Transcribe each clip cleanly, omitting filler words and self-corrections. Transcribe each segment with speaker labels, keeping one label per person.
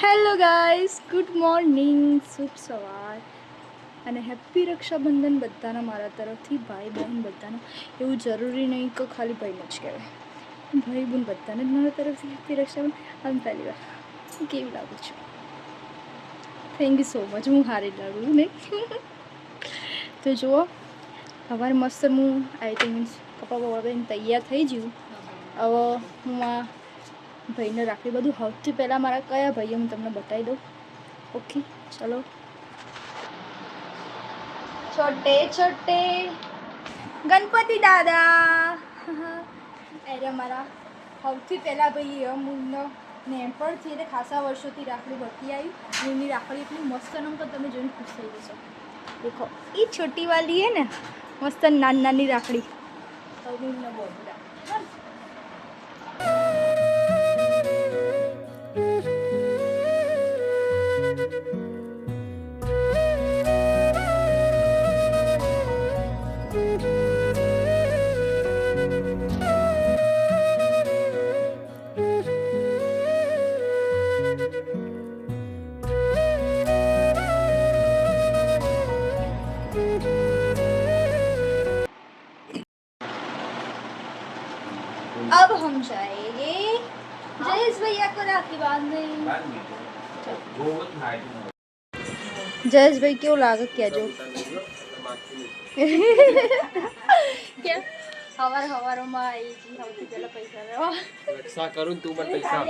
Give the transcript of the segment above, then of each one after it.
Speaker 1: Hello guys, good morning, શુભ સવાર અને happy Rakshabandhan બધાના મારા તરફથી. ભાઈ બહેન બધાના, એવું જરૂરી નહીં કે ખાલી ભાઈને જ કહેવાય, ભાઈ બહેન બધાને જ મારા તરફથી હેપી રક્ષાબંધન. આમ પહેલી વાર હું કેવી લાગુ છું? Thank you so much. હું હારી લાગું છું નહીં? તો જુઓ, સવારે મસ્ત હું આઈ થિંક કપા બપા પહેરીને તૈયાર થઈ ગયું. હવે હું આ ભાઈને રાખડી બધું સૌથી પહેલાં મારા કયા ભાઈઓ હું તમને બતાવી દઉં. ઓકે ચલો. છોટે છોટે ગણપતિ દાદા અરે મારા સૌથી પહેલાં ભાઈ અમૂલનો નેનપણથી એટલે ખાસા વર્ષોથી રાખડી ભરતી આવી. એમની રાખડી એટલી મસ્ત નમ તો તમે જોઈને ખુશ થઈ જશો. દેખો એ છોટી વાલી હે ને, મસ્ત નાની નાની રાખડી. અમૂલનો બોબડા अब हम जाएंगे जयेश भैया को राखी बांधने. जयेश भाई क्यों लागे क्या जो क्या हवार हवारों आई जी સૌથી પહેલા પૈસા લેવા
Speaker 2: રક્ષા કરું તું મને પૈસા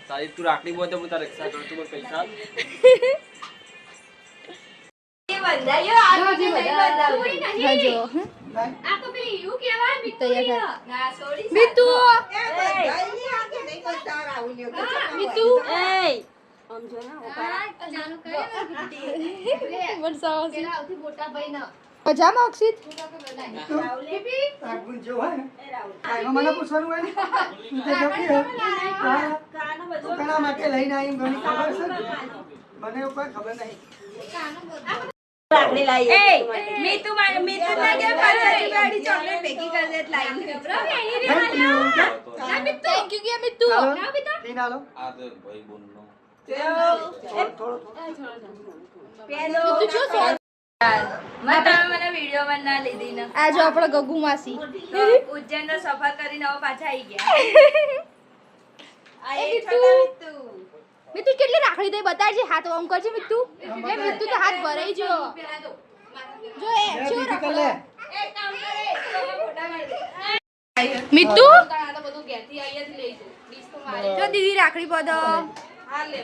Speaker 2: તારી તું રાખડી બોલ તો હું તારી રક્ષા કરું તું મને પૈસા
Speaker 1: ये બંધાયો આજે બંધાયો હા જો આ તો પેલી યુ કેવાય મિત્તુ ના સોરી મિત્તુ એ બંધાઈ આકે નહીં કોઈ તાર આવું મિત્તુ એ આમ જો ના ઓપા જાનું કરે વરસાવ પેલા આવથી મોટા ભાઈ ના પજામા અક્ષિત રાहुल બી આગુન જો હે ને કાનો મને પૂછવાનું હોય ને તે જોકી હે કાનો બધો કાના માટે લઈને આવી ઘણી ખબર છે મને કોઈ ખબર નહીં કાનો બધો રાખડી લાઈ એ મી તું ના કે પાછળની ગાડી ચોકલેટ ભેગી કર દે લાઈ બ્રો એની રે ના મિત્તુ થેન્ક યુ કે મિત્તુ ના બેટા તીન આલો આ તો ભાઈ બોલનો થોડો પેલો મિત્તુ જો સો મને વિડિયો બના લીધી ને આ જો આપણો ગગુ માસી ઉજ્જૈન નો સફર કરીને હવે પાછા આવી ગયા આ એ છોટા મિત્તુ મિત્તુ કેટલી રાખડી દે બતાડજે. હાથ ઓમ કરજે મિત્તુ. એ મિત્તુ તો હાથ ભરાઈ જો જો એ જો લે એ કામ કરે ફોટા માર દે મિત્તુ તો બધું ઘેરથી આઈયાથી લઈ ડીશ તો મારી જો દીદી રાખડી પદો હા લે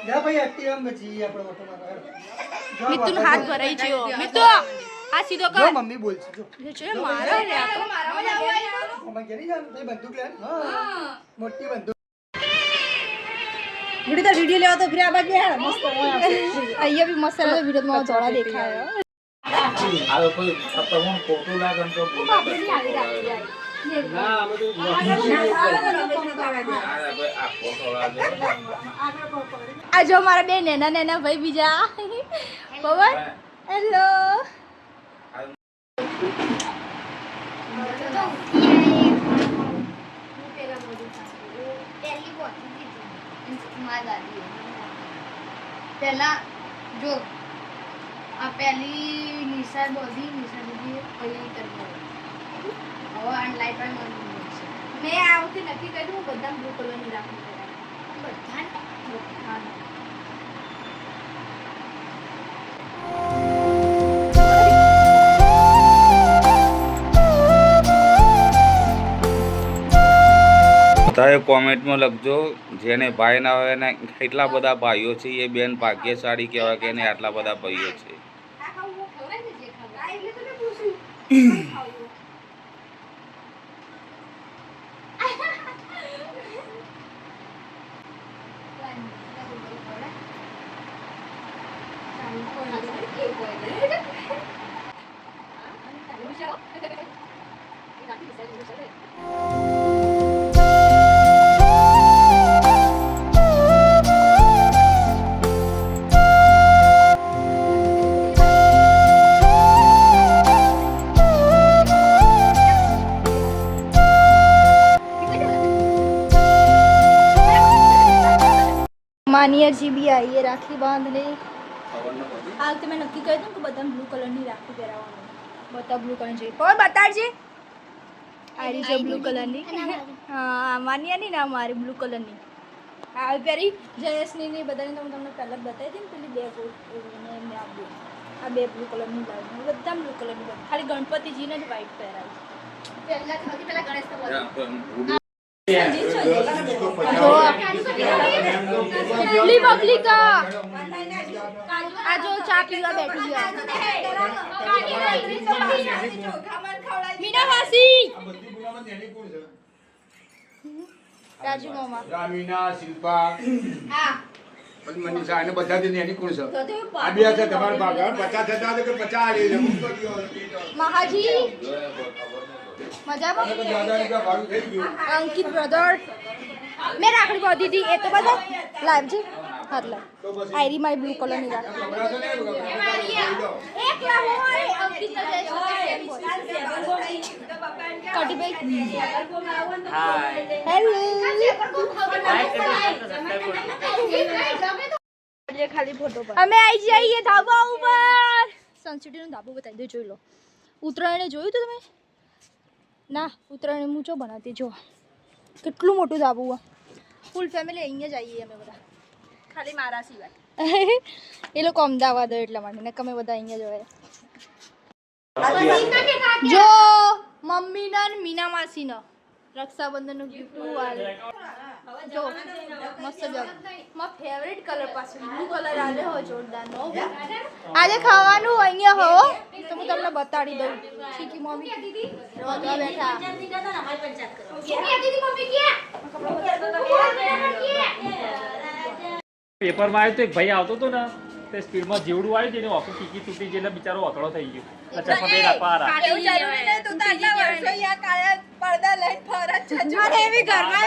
Speaker 1: જા ભાઈ એક્ટિવ આમ બચી આપણો મોટો મારો મિત્તુ નો હાથ ભરાઈ ગયો. મિત્તુ આ સીધો કર જો મમ્મી બોલ છે જો મારો રે આ તો મારવા જાવ મમ્મી કેરી જાન તે બંદૂક લે હા મોટી બંદૂક વિડિયો તો વિડિયો લેવા તો ફિર આ બાજુ હે મસ્ત હોય અહીંયા બી મસ્ત વિડિયો માં જોડા દેખાય
Speaker 2: આ કોઈ તમને ફોટો લાગન તો બોલ ના અમે તો આ ફોટો લાગે
Speaker 1: આ જો મારા બે નેના નેના ભાઈ બીજા પવન હેલો પહેલા જો આ પહેલી નિશા બોધી નિશા દીદી પહેલી કરી હવે આ લાઈટ પર મેં આવતી નક્કી કર્યું હું બધા બ્લુ કલરની રાખી બધા
Speaker 3: બધાએ કોમેન્ટમાં લખજો જેને ભાઈ ના હોય ને કેટલા બધા ભાઈઓ છે એ બેન ભાગ્યશાળી કહેવાય કે એને આટલા બધા ભાઈઓ છે.
Speaker 4: मानिया जी भी आई है राखी बांधने। हाल तो मैं नक्की कर दूं कि बता ब्लू कलर ની રાખી પહેરાવવાની બતા બ્લુ કલર જોઈએ કોણ બતાડજે આ રહી છે બ્લુ કલર ની હા માનિયા ની ના મારી બ્લુ કલર ની આ પહેરી જયેશની ની બધાને તો હું તમને પહેલા જ બતાવી હતી ને પેલી બે એમને એમને આપ્યું આ બે બ્લુ કલર ની લાવી બધા બ્લુ કલર ની ખાલી ગણપતિજીને જ વ્હાઈટ પહેરાવી પહેલા ગણેશ તો આ જો ચા પીવા બેઠી છે મીના માસી રાજુ મામા
Speaker 2: રામીના શિલ્પા પછી મનીષા અને બધા જ એની કોણ છે આ બે છે તમારા ભાગા 50 થતા કે 50 આલી લે
Speaker 4: મહાજી મજામાં અંકિત બ્રધર મેં રાખડી બાંધી હતી એ તો બધા લાવજે હાથ લાવ આયરી મારી બ્લુ કલર ની રાખડી એક લાવો અંકિત ને કટીભાઈ હેલો ખાલી ફોટો પર અમે આવી જઈએ ધાબા ઉપર સનસિટી નું ધાબો બતાવી દો જોઈ લો ઉત્તરાયણે જોયું તો તમે ના ઉત્તરાયણ મૂચો બનાવતી જો કેટલું મોટું ધાબુ ફૂલ ફેમિલી અહીંયા જ આવીએ અમે બધા ખાલી મારા સિવાય એ લોકો અમદાવાદ એટલા માટે ને અમે બધા અહીંયા જ જો મમ્મીના ને મીના માસીનો રક્ષાબંધનનું ગિફ્ટ વાલે જો મસ્ત જગ મારો ફેવરેટ કલર પાસે બ્લુ કલર આલે હો જોરદાર નો આજે ખાવાનું અહીંયા હો તો હું તમને બતાડી દઉં શીકી મમ્મી દીદી રોવા બેઠા
Speaker 5: પેપરમાં આવ્યું તો એક ભાઈ આવતો હતો ને તે સ્પીડમાં જેવડું આવ્યું જેને આખું ટીકી તૂટી એટલે બિચારો અકળો થઈ ગયો ચશ્મા પહેરી રાખવા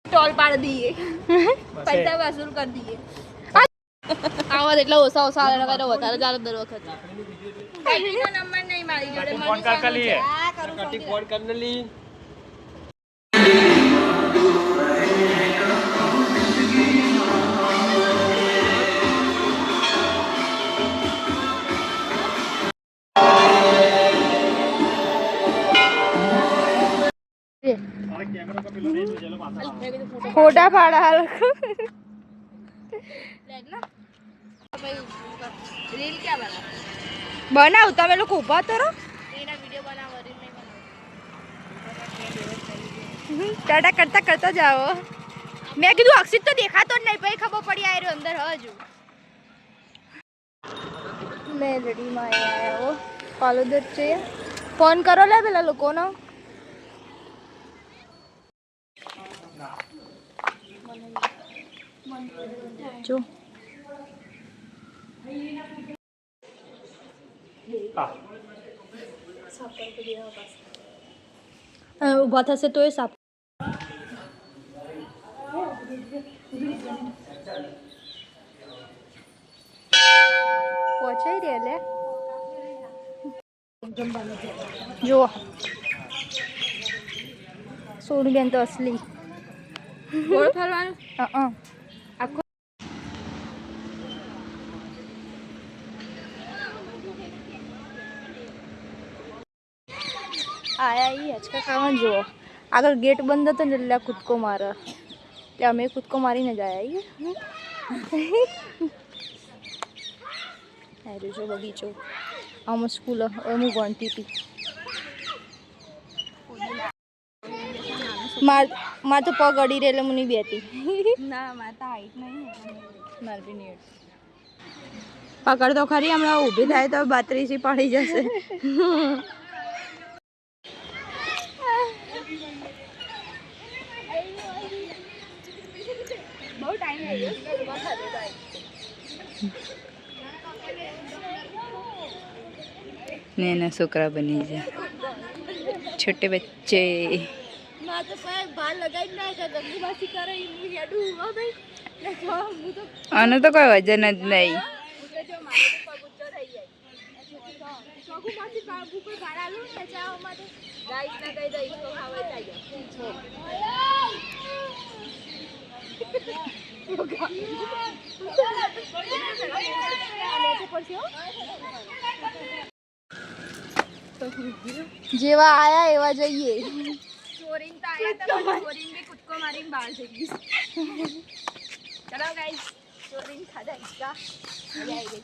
Speaker 4: टॉल पाड़ दिए पैसा वसूल कर दिए आवाज એટલા ઓછા ઓછા આલે નકર વધારે જારે દર વખત કટીનો નંબર નહીં મારી જોડે મને
Speaker 5: ફોન કર લી
Speaker 4: કટી
Speaker 5: ફોન કર ને લી
Speaker 4: फोटा फाड़ा रील क्या बनाओ તમે લોકો ઊભા તો રહો એના વિડિયો બનાવો રીલ નહીં બનાવો ટાટા કરતા કરતા જાઓ મેં કીધું અક્ષિત તો દેખાતો જ નહીં પછી ખબર પડી આ રહ્યો અંદર હજુ મેલડીમાં આવ્યો પાલોદર છે ફોન કરો લે પેલા લોકોનો જો ઊભા થશે તો એ સાપ પહોંચાઈ રે લે જો સોનું બેન તો અસલી ગોળ ફરવાનું આખો आया ही आजका खावन जो अगर गेट बंद तो जल्ला खुद को मारा क्या हमें खुद को मारी न जाए अरे जो बगीचो हम स्कूल मैं भणती थी मार तो पग अड़ी रे मुनी बेती ना माता हाइट नहीं मार भी नहीं पकड़ तो खरी हम ऊभी थाय तो 32 पड़ी जैसे बहुत टाइम है
Speaker 6: नैना छोकरा बनी जा छोटे बच्चे
Speaker 4: मां तो पर बाल लगाई ना कर गंदी बासी करे इन हेडू हुआ भाई
Speaker 6: આનું તો કોઈ વજન જ નહીં.
Speaker 4: જેવા આયા એવા જઈએ. ચોરીન તો આયા તો ચોરીન બી કૂદકો મારીને બહાર જઈ ગઈ. ચલો ગાઈસ, ચોરીન ખાધા ઈચ્છા આવી ગઈ.